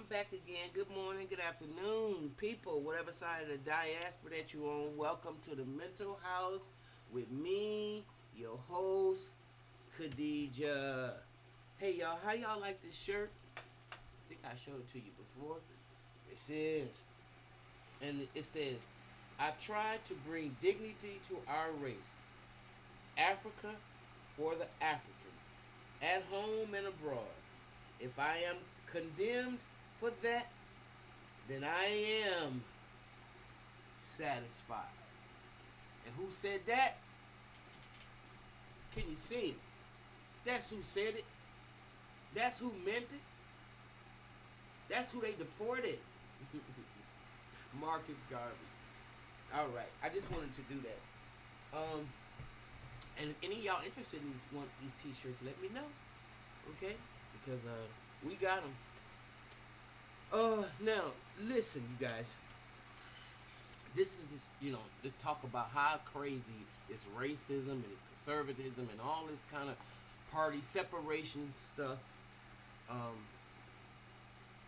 back again. Good morning, good afternoon, people, whatever side of the diaspora that you're on. Welcome to the Mental House with me, your host, Khadija. Hey, y'all, how y'all like this shirt? I think I showed it to you before. It says, and it says, I tried to bring dignity to our race. Africa for the Africans, at home and abroad. If I am condemned for that, then I am satisfied. And who said that? Can you see it? That's who said it. That's who meant it. That's who they deported. Marcus Garvey. All right, I just wanted to do that. And if any of y'all interested in these t-shirts, let me know, okay? Because we got them. Now listen, you guys. This is this talk about how crazy this racism and this conservatism and all this kind of party separation stuff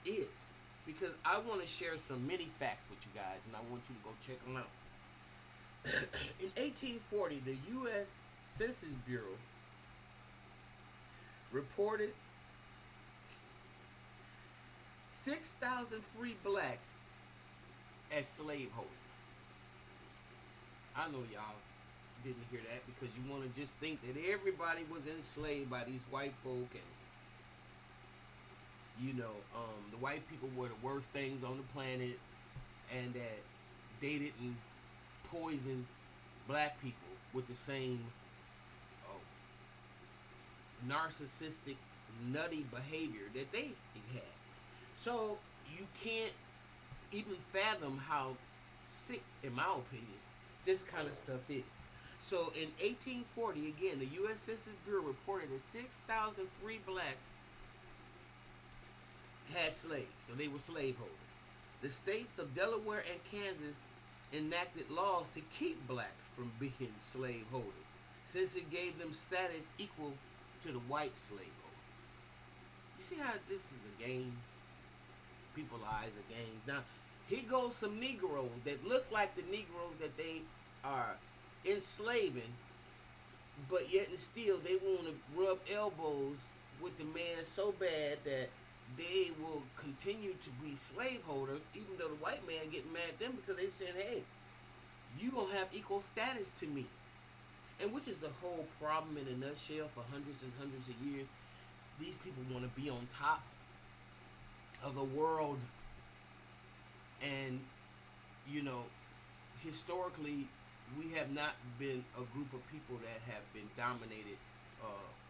is, because I want to share some mini facts with you guys, and I want you to go check them out. In 1840, the U.S. Census Bureau reported 6,000 free blacks as slaveholders. I know y'all didn't hear that because you want to just think that everybody was enslaved by these white folk, and the white people were the worst things on the planet, and that they didn't poison black people with the same narcissistic, nutty behavior that they had. So you can't even fathom how sick, in my opinion, this kind of stuff is. So in 1840, again, the U.S. Census Bureau reported that 6,000 free blacks had slaves, so they were slaveholders. The states of Delaware and Kansas enacted laws to keep blacks from being slaveholders, since it gave them status equal to the white slaveholders. You see how this is a game? People's lives are games. Now, here goes some Negroes that look like the Negroes that they are enslaving, but yet and still they want to rub elbows with the man so bad that they will continue to be slaveholders, even though the white man getting mad at them because they said, hey, you gonna have equal status to me. And which is the whole problem in a nutshell for hundreds and hundreds of years. These people want to be on top of the world. And, historically, we have not been a group of people that have been dominated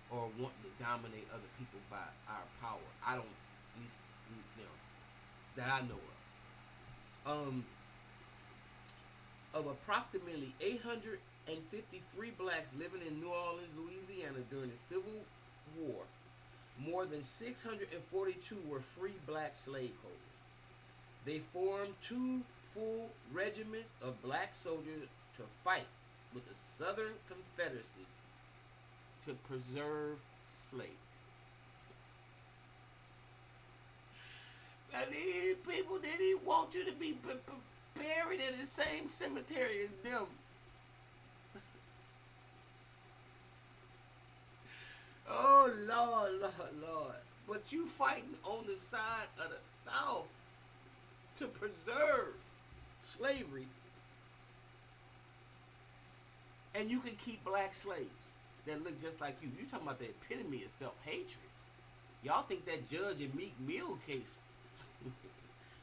or wanting to dominate other people by our power. I don't, at least, that I know of. Of approximately 850 free blacks living in New Orleans, Louisiana during the Civil War, more than 642 were free black slaveholders. They formed 2 full regiments of black soldiers to fight with the Southern Confederacy to preserve slavery. Now these people didn't want you to be buried in the same cemetery as them. Oh, Lord. But you fighting on the side of the South to preserve slavery, and you can keep black slaves that look just like you. You talking about the epitome of self-hatred. Y'all think that Judge and Meek Mill case,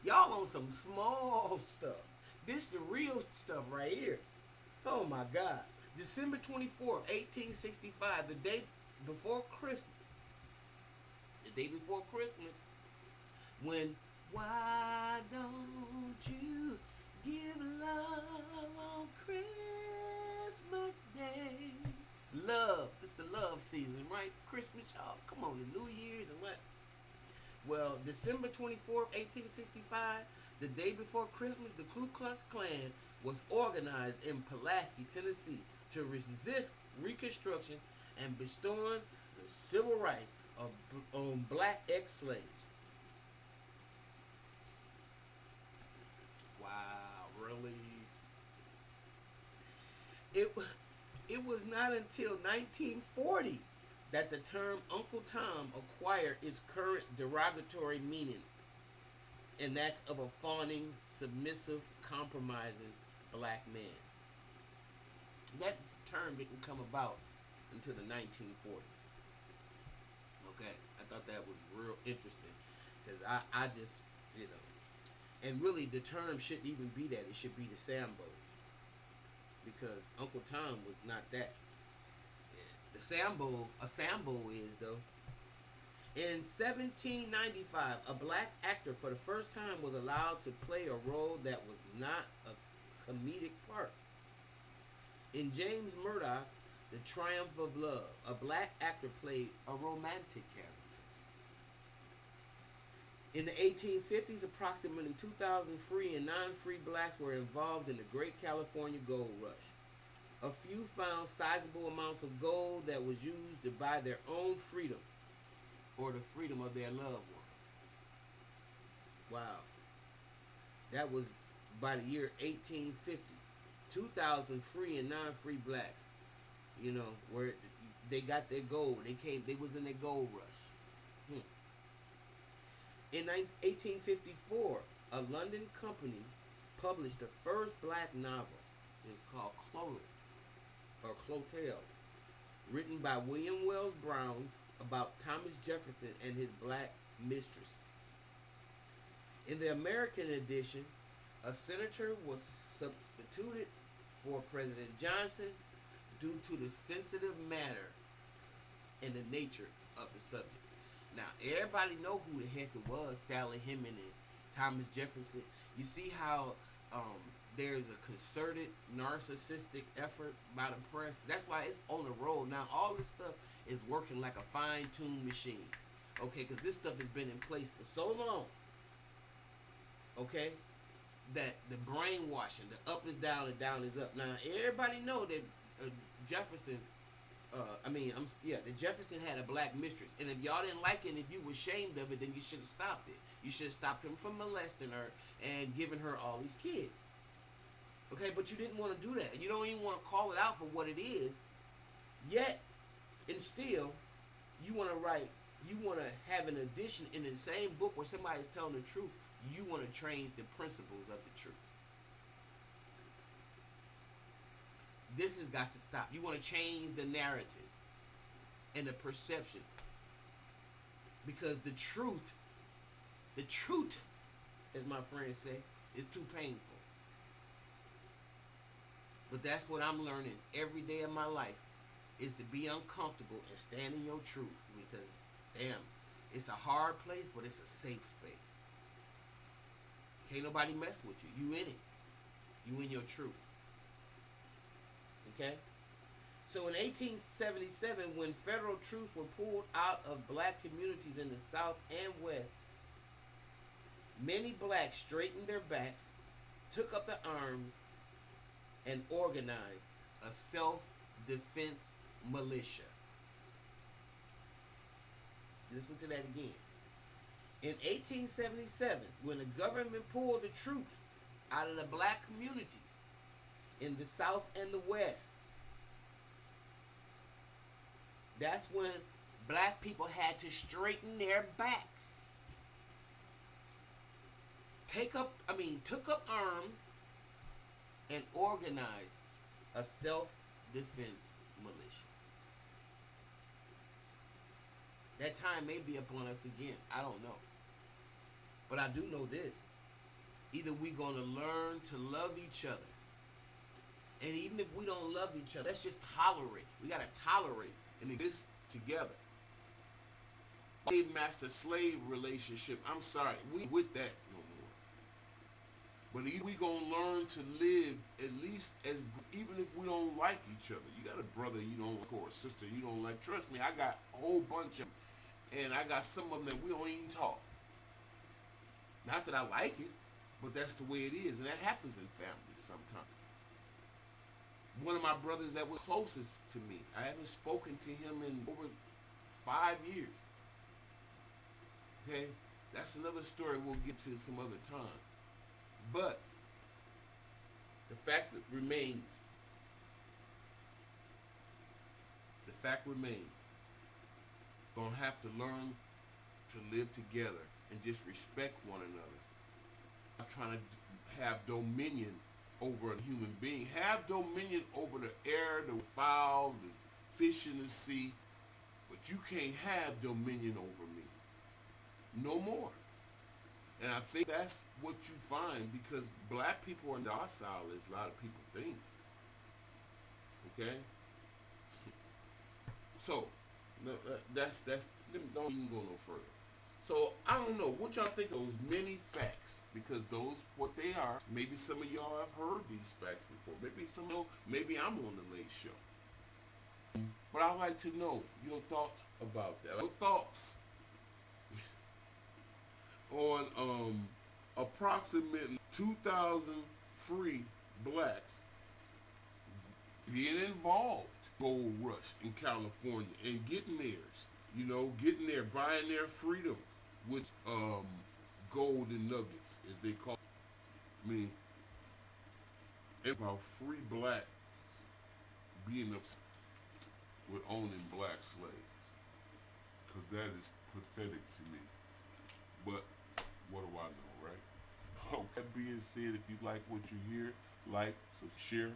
y'all on some small stuff. This the real stuff right here. Oh my God. December 24th, 1865, the day before Christmas. The day before Christmas, when why don't you give love on Christmas Day? Love. It's the love season, right? Christmas, y'all. Come on, the New Year's and what? Well, December 24th, 1865, the day before Christmas, the Ku Klux Klan was organized in Pulaski, Tennessee, to resist Reconstruction and bestowing the civil rights of black ex-slaves. It it was not until 1940 that the term Uncle Tom acquired its current derogatory meaning, and that's of a fawning, submissive, compromising black man. That term didn't come about until the 1940s. Okay, I thought that was real interesting because I just, you know, and really the term shouldn't even be that. It should be the Sambos because Uncle Tom was not that. The a Sambo is though. In 1795, a black actor for the first time was allowed to play a role that was not a comedic part. In James Murdoch's The Triumph of Love, a black actor played a romantic character. In the 1850s, approximately 2,000 free and non-free blacks were involved in the Great California Gold Rush. A few found sizable amounts of gold that was used to buy their own freedom or the freedom of their loved ones. Wow. That was by the year 1850. 2,000 free and non-free blacks, you know, where they got their gold. They was in their gold rush. In 1854, a London company published the first black novel. It's called Clotel, written by William Wells Brown about Thomas Jefferson and his black mistress. In the American edition, a senator was substituted for President Johnson due to the sensitive matter and the nature of the subject. Now, everybody know who the heck it was, Sally Hemings and Thomas Jefferson. You see how there's a concerted, narcissistic effort by the press. That's why it's on the roll. Now, all this stuff is working like a fine-tuned machine. Okay, because this stuff has been in place for so long. Okay, that the brainwashing, the up is down and down is up. Now, everybody know that Jefferson, that Jefferson had a black mistress. And if y'all didn't like it and if you were ashamed of it, then you should have stopped it. You should have stopped him from molesting her and giving her all these kids. Okay, but you didn't want to do that. You don't even want to call it out for what it is. Yet, and still, you want to have an addition in the same book where somebody's telling the truth. You want to change the principles of the truth. This has got to stop. You want to change the narrative and the perception. Because the truth, as my friends say, is too painful. But that's what I'm learning every day of my life, is to be uncomfortable and stand in your truth. Because, damn, it's a hard place, but it's a safe space. Can't nobody mess with you. You in it. You in your truth. Okay? So in 1877, when federal troops were pulled out of black communities in the South and West, many blacks straightened their backs, took up the arms, and organized a self-defense militia. Listen to that again. In 1877, when the government pulled the troops out of the black communities in the South and the West, that's when black people had to straighten their backs. Took up arms and organized a self-defense militia. That time may be upon us again. I don't know. But I do know this. Either we're going to learn to love each other. And even if we don't love each other, let's just tolerate. We got to tolerate and exist together. Slave-master-slave relationship, I'm sorry, we with that no more. But either we going to learn to live at least as, even if we don't like each other. You got a brother you don't like or a sister you don't like. Trust me, I got a whole bunch of them. And I got some of them that we don't even talk. Not that I like it, but that's the way it is. And that happens in families sometimes. One of my brothers that was closest to me, I haven't spoken to him in over 5 years. Okay? That's another story we'll get to some other time. But the fact that remains fact remains, gonna have to learn to live together and just respect one another. I'm trying to have dominion over a human being. Have dominion over the air, the fowl, the fish in the sea, but you can't have dominion over me. No more. And I think that's what you find because black people are docile as a lot of people think. Okay? So, that's don't even go no further. So I don't know what y'all think of those many facts because those what they are. Maybe some of y'all have heard these facts before. Maybe some of maybe I'm on the late show. But I'd like to know your thoughts about that. Your thoughts on approximately 2,000 free blacks being involved gold rush in California and getting theirs. You know, getting there, buying their freedoms with golden nuggets, as they call it. I mean, about free blacks being upset with owning black slaves. Because that is pathetic to me. But what do I know, right? Okay, that being said, if you like what you hear, like, share,